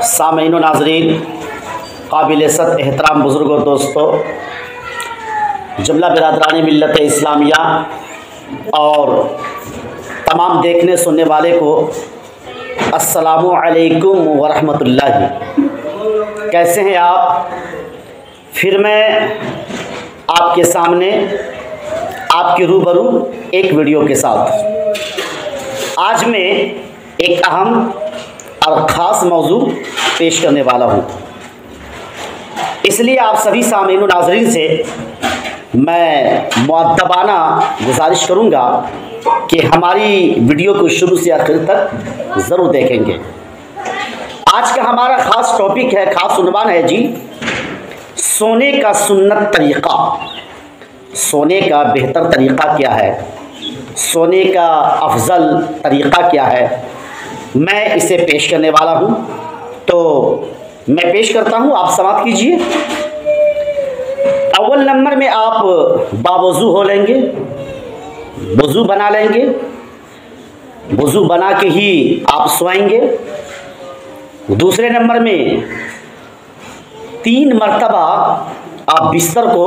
सामीन नाज़रीन, काबिल-ए-इज़्ज़त एहतराम बुज़ुर्गों, दोस्तों, जुमला बिरादरान मिल्लत इस्लामिया और तमाम देखने सुनने वाले को अस्सलामु अलैकुम वरहमतुल्लाहि। कैसे हैं आप? फिर मैं आपके सामने आपके रूबरू एक वीडियो के साथ आज मैं एक अहम और ख़ास मौजू पेश करने वाला हूँ। इसलिए आप सभी सामीन नाज़रीन से मैं मुअद्दबाना गुजारिश करूँगा कि हमारी वीडियो को शुरू से आखिर तक ज़रूर देखेंगे। आज का हमारा ख़ास टॉपिक है, ख़ास उन्वान है जी, सोने का सुन्नत तरीक़ा। सोने का बेहतर तरीक़ा क्या है, सोने का अफजल तरीक़ा क्या है, मैं इसे पेश करने वाला हूँ। तो मैं पेश करता हूँ, आप समाप्त कीजिए। अव्वल नंबर में आप बावज़ू हो लेंगे, वज़ू बना लेंगे। वज़ू बना के ही आप सोएंगे। दूसरे नंबर में 3 मरतबा आप बिस्तर को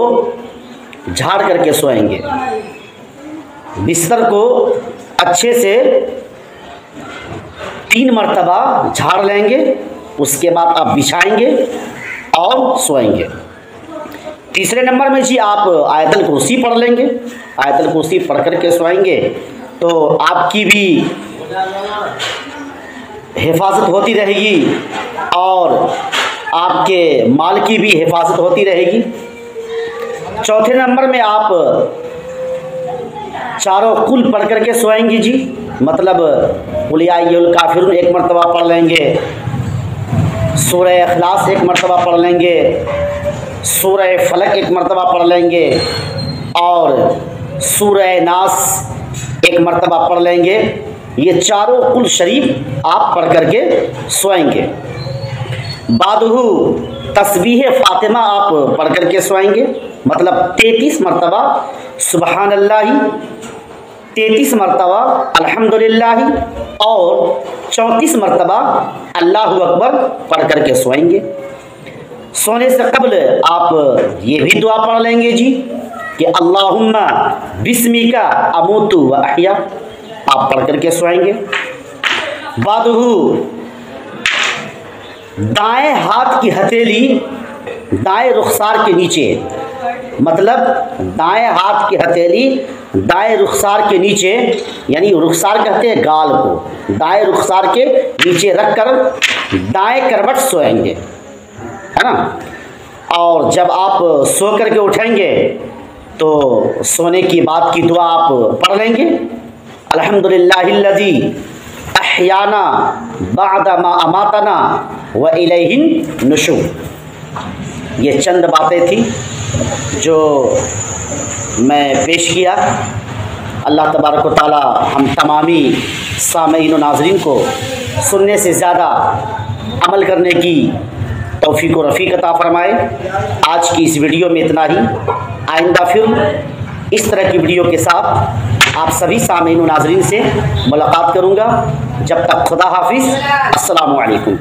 झाड़ करके सोएंगे। बिस्तर को अच्छे से 3 मरतबा झाड़ लेंगे, उसके बाद आप बिछाएंगे और सोएंगे। तीसरे नंबर में जी आप आयतल कुर्सी पढ़ लेंगे। आयतल कुर्सी पढ़ करके सोएंगे तो आपकी भी हिफाजत होती रहेगी और आपके माल की भी हिफाजत होती रहेगी। चौथे नंबर में आप चारों कुल पढ़ करके सोएंगे जी, मतलब कुल या अय्युहल काफिरून 1 मरतबा पढ़ लेंगे, सूरह इखलास 1 मरतबा पढ़ लेंगे, सूरह फलक 1 मरतबा पढ़ लेंगे और सूरह नास 1 मरतबा पढ़ लेंगे। ये चारों कुल शरीफ आप पढ़ करके सोएंगे। बादहू तस्बीह फ़ातिमा आप पढ़ करके सोएंगे, मतलब 33 मरतबा सुबहानल्लाह, 33 मरतबा अल्हम्दुलिल्लाह और 34 मरतबा अल्लाहु अकबर पढ़ करके सोएंगे। सोने से कब्ल आप ये भी दुआ पढ़ लेंगे जी कि अल्लाहुम्मा बिस्मिका अमूतु व अहया, आप पढ़ करके सोएंगे। बादहू दाएं हाथ की हथेली दाएं रुखसार के नीचे, मतलब दाएं हाथ की हथेली दाएं रुखसार के नीचे, यानी रुखसार कहते हैं गाल को, दाएं रुखसार के नीचे रखकर दाएं करवट सोएंगे, है ना। और जब आप सो करके उठेंगे तो सोने की बात की दुआ आप पढ़ लेंगे, अल्हम्दुलिल्लाहिल्लज़ी अहयाना बअदा मा अमातना व इलैहिन नुशूर। ये चंद बातें थी जो मैं पेश किया। अल्लाह तबारक व तआला हम तमामी सामीन व नाज़रीन को सुनने से ज़्यादा अमल करने की तौफीक व रफ़ीक अता फरमाए। आज की इस वीडियो में इतना ही। आइंदा फिर इस तरह की वीडियो के साथ आप सभी सामीन व नाज़रीन से मुलाकात करूँगा। जब तक खुदा हाफिज़, अस्सलामु अलैकुम।